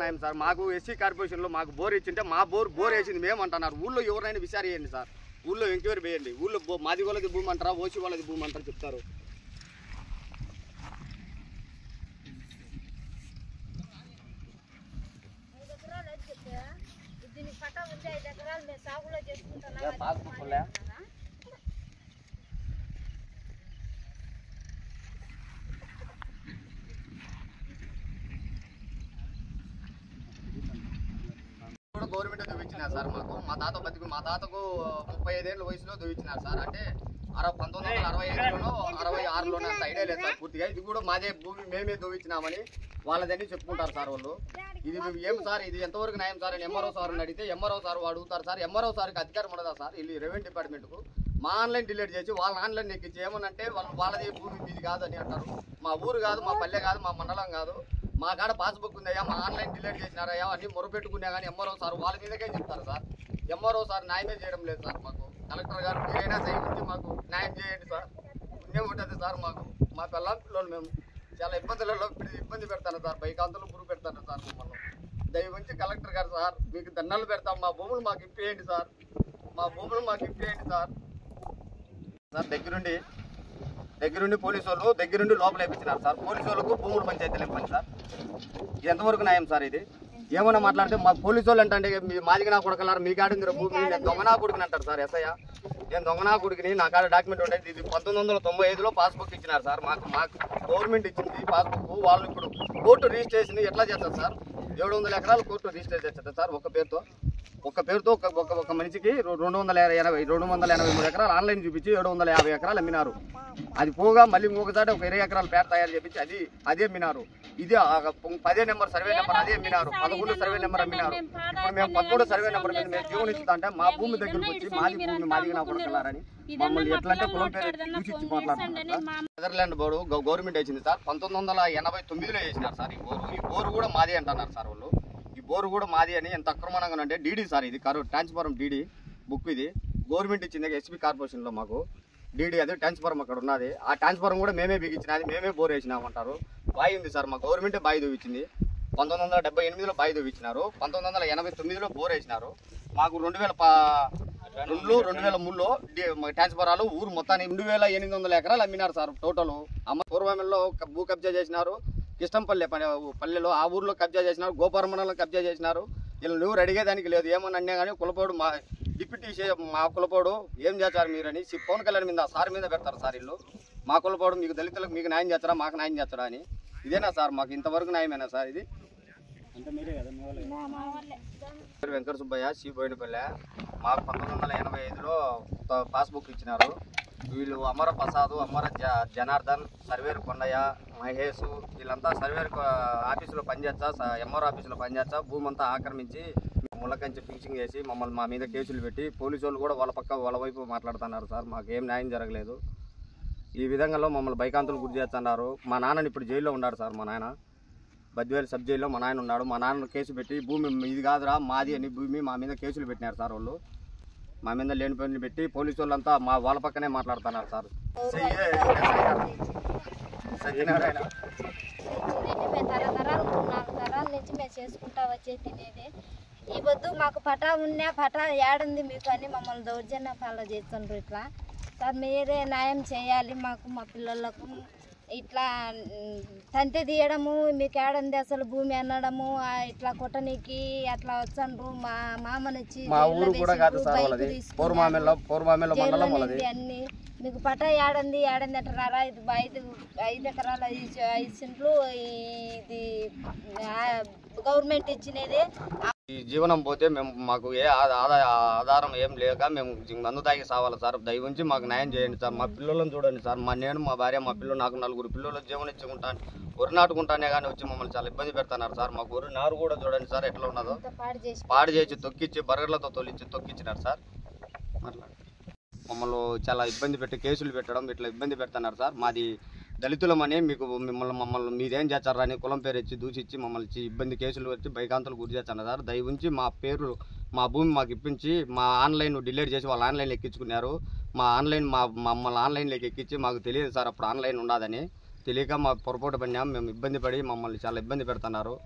న్యాయం సార్? మాకు ఎస్సీ కార్పొరేషన్లో మాకు బోర్ ఇచ్చింటే మా బోర్ వేసింది మేమంటున్నారు. ఊళ్ళో ఎవరైనా విచారేయండి సార్, ఊళ్ళో ఎంక్వైరీ వేయండి. ఊళ్ళో మాది వాళ్ళది భూమి అంటారా, ఓసి వాళ్ళది భూమి అంటారా చెప్తారు. గవర్నమెంట్ దువ్విచ్చినారు సార్ మాకు. మా తాతకు 35 ఏళ్ళ వయసులో దువ్విచ్చినారు సార్. అంటే 1965లోనో 66లోనో అంత ఐడియా లేదు సార్ పూర్తిగా. ఇది కూడా మాదే భూమి, మేమే దువ్విచ్చినామని వాళ్ళదని చెప్పుకుంటారు సార్ వాళ్ళు. ఇది ఏం సార్, ఇది ఎంతవరకు న్యాయం సార్ అని ఎంఆర్ఓ సార్ని అడిగితే ఎంఆర్ఓ సార్ అడుగుతారు సార్. ఎంఆర్ఓ సార్కి అధికారం ఉండదా సార్? వీళ్ళు రెవెన్యూ డిపార్ట్మెంట్కు మా ఆన్లైన్ డిలీట్ చేసి వాళ్ళ ఆన్లైన్ ఎక్కించి ఏమనంటే వాళ్ళది భూమి మీది కాదని అంటారు. మా ఊరు కాదు, మా పల్లె కాదు, మా మండలం కాదు, మా కాడ పాస్బుక్ ఉందయ్యా, మా ఆన్లైన్ డిలీట్ చేసినారయ్యా అన్ని మొరపెట్టుకున్నా కానీ ఎంఆర్ఓ సార్ వాళ్ళ మీదకే చెప్తారు సార్. ఎంఆర్ఓ సార్ న్యాయమే చేయడం లేదు సార్ మాకు. కలెక్టర్ గారు మీరైనా దయచేసి మాకు న్యాయం చేయండి సార్. పుణ్యం ఉంటుంది సార్ మాకు. మా పిల్లలు మేము చాలా ఇబ్బంది పెడతాను సార్. బైకాంతలు పురుగు పెడతాను సార్ మమ్మల్ని. దయవంచి కలెక్టర్ గారు సార్ మీకు దండాలు పెడతాం. మా భూములు మాకు ఇప్పేయండి సార్. మా భూములు మాకు ఇప్పేయండి సార్. సార్ దగ్గరుండి పోలీసు వాళ్ళు దగ్గరుండి లోపల వేయించినారు సార్. పోలీసు వాళ్ళకు భూములు పంచాయతీలు ఇవ్వండి సార్. ఇది ఎంతవరకు న్యాయం సార్? ఇది ఏమన్నా మాట్లాడితే మా పోలీసు వాళ్ళు అంటే మాదికి నా కొడుకులారు మీ కాడ భూమి నేను దొంగనా కొడుకుని అంటారు సార్. ఎస్ఐ నేను దొంగనా కొడుకుని నా కాడ డాక్యుమెంట్ ఉండేది. ఇది 1995లో పాస్బుక్ ఇచ్చినారు సార్ మాకు. గవర్నమెంట్ ఇచ్చింది పాస్బుక్. వాళ్ళు ఇప్పుడు కోర్టు రిజిస్ట్రేషన్ ఎట్లా చేస్తారు సార్? 700 ఎకరాలు కోర్టు రిజిస్టర్ చేస్తారు సార్. ఒక పేరుతో ఒక మనిషికి 283 ఎకరాలు ఆన్లైన్ చూపించి 750 ఎకరాలు అమ్మినారు. అది పోగా మళ్ళీ ఇంకొకసారి ఒక 20 ఎకరాల పేరు తయారు చేపించి అదే అమ్మినారు. ఇది 10 నెంబర్ సర్వే నెంబర్ అదే అమ్మినారు. 11 సర్వే నెంబర్ అమ్మినారు. ఇప్పుడు మేము 13 సర్వే నెంబర్ మీద మేము జీవన ఇస్తా అంటే మా భూమి దగ్గరకు వచ్చి మాదికి నా కొడుకులారని మమ్మల్ని ఎట్లంటే కులం పేరు చూసి మాట్లాడుతున్నారు. నెదర్లాండ్ బోర్డు గవర్నమెంట్ వేసింది సార్. 1989లో వేసినారు సార్. ఈ బోరు కూడా మాది అంటున్నారు సార్ వాళ్ళు. బోరు కూడా మాది అని ఎంత అక్రమంగా అంటే డీడీ సార్. ఇది ట్రాన్స్ఫార్మర్ డీడీ బుక్. ఇది గవర్నమెంట్ ఇచ్చింది ఎస్పీ కార్పొరేషన్లో మాకు డీడీ. అది ట్రాన్స్ఫార్మర్ అక్కడ ఉన్నది. ఆ ట్రాన్స్ఫార్మర్ కూడా మేమే బిగించినది, మేమే బోర్ వేసినామంటారు. బావి ఉంది సార్, మా గవర్నమెంటే బావి దువ్విచ్చింది. 1978లో బావి దువ్విచ్చినారు. 1989లో బోర్ వేసినారు. మాకు 2002, 2003లో ట్రాన్స్ఫారాలు ఊరు మొత్తాన్ని 2800 ఎకరాలు అమ్మినారు సార్ టోటల్. పూర్వమెంలో భూ కబ్జా చేసినారు. కిష్టంపల్లి పల్లెలో ఆ ఊర్లో కబ్జా చేసినారు. గోపారం మండలంలో కబ్జా చేసినారు. వీళ్ళు ఎవరు అడిగేదానికి లేదు. ఏమని అన్నా కానీ కులపోడు మా డిప్యూటీ మా కులపోడు ఏం చేస్తారు మీరని పవన్ కళ్యాణ్ మీద సార్ మీద పెడతారు సార్. వీళ్ళు మా కులపోడు మీకు దళితులకు మీకు న్యాయం చేస్తారా, మాకు న్యాయం చేస్తారా అని. ఇదేనా సార్ మాకు ఇంతవరకు న్యాయమేనా సార్? ఇది వెంకట సుబ్బయ్య సి బోయినపల్లె. మాకు 1985లో పాస్బుక్ ఇచ్చినారు. వీళ్ళు అమర ప్రసాద్, అమర జనార్దన్, సర్వేరు కొండయ్య, మహేష్ వీళ్ళంతా సర్వేర్ ఆఫీసులో పనిచేస్తా, ఎంఆర్ ఆఫీసులో పనిచేస్తా భూమి అంతా ఆక్రమించి ముళ్ళకంచి ఫిక్సింగ్ చేసి మమ్మల్ని మా మీద కేసులు పెట్టి పోలీసు వాళ్ళు కూడా వాళ్ళ వైపు మాట్లాడుతున్నారు సార్. మాకు ఏం న్యాయం జరగలేదు. ఈ విధంగా మమ్మల్ని బైకాంతులు గురి చేస్తున్నారు. మా నాన్నని ఇప్పుడు జైల్లో ఉన్నాడు సార్. మా నాయన బద్వేలు సబ్ జైల్లో మా నాయన ఉన్నాడు. మా నాన్న కేసు పెట్టి భూమి ఇది కాదురా మాది అని భూమి మా మీద కేసులు పెట్టినారు సార్. వాళ్ళు మా మీద లేని పనులు పెట్టి పోలీసు వాళ్ళంతా వాళ్ళ పక్కనే మాట్లాడుతున్నారు సార్. సత్యనారాయణ తరాల నుంచి మేము చేసుకుంటా వచ్చే తినేది. ఈ పొద్దు మాకు పటా ఉన్నా పటా ఏడుంది మీకు అని మమ్మల్ని దౌర్జన్య ఫాలో చేస్తుండ్రు. ఇట్లా సార్ మీరే న్యాయం చేయాలి మాకు, మా పిల్లలకు. ఇట్లా తంతె తీయడము మీకు ఏడుంది అసలు భూమి అనడము, ఇట్లా కొట్టనీకి అట్లా వచ్చండ్రు. మా మామనిచ్చి అన్ని మీకు పటా ఏడుంది అంటారా? ఇది 5 ఎకరాల 5 సెంట్లు ఇది గవర్నమెంట్ ఇచ్చినది. ఈ జీవనం పోతే మాకు ఏ ఆధారం ఏం లేక మేము మందు తాగి సావాలి సార్. దయవుంచి మాకు న్యాయం చేయండి సార్. మా పిల్లలను చూడండి సార్. నేను మా భార్య మా పిల్లలు నాకు 4 పిల్లలు జీవనం ఇచ్చుకుంటాను. వరి నాటుకుంటానే కానీ వచ్చి మమ్మల్ని చాలా ఇబ్బంది పెడుతున్నారు సార్. మాకు వరి నారు కూడా చూడండి సార్ ఎట్లా ఉన్నదో. పాడు చేసి తొక్కిచ్చి బర్రెలతో తొక్కిచ్చినారు సార్. మమ్మల్ని చాలా ఇబ్బంది పెట్టి కేసులు పెట్టడం ఇట్లా ఇబ్బంది పెడుతున్నారు సార్. మాది దళితులమని మమ్మల్ని మీరేం చేస్తారా అని కులం పేరు ఇచ్చి దూసిచ్చి మమ్మల్ని ఇబ్బంది కేసులు వచ్చి బైకాంతలు గురి చేస్తున్నారు సార్. దయవుంచి మా పేరు మా భూమి మాకు ఇప్పించి మా ఆన్లైన్ డిలీట్ చేసి వాళ్ళు ఆన్లైన్లో ఎక్కించుకున్నారు. మమ్మల్ని ఆన్లైన్లోకి ఎక్కించి మాకు తెలియదు సార్ అప్పుడు ఆన్లైన్ ఉండదని తెలియక మా పొరపాటు పడినాం. మేము ఇబ్బంది పడి మమ్మల్ని చాలా ఇబ్బంది పెడుతున్నారు.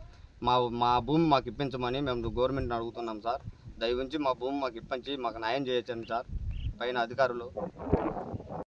మా భూమి మాకు ఇప్పించమని మేము గవర్నమెంట్ని అడుగుతున్నాం సార్. దయ ఉంచి మా భూమి మాకు ఇప్పించి మాకు న్యాయం చేయొచ్చండి సార్ పైన అధికారులు.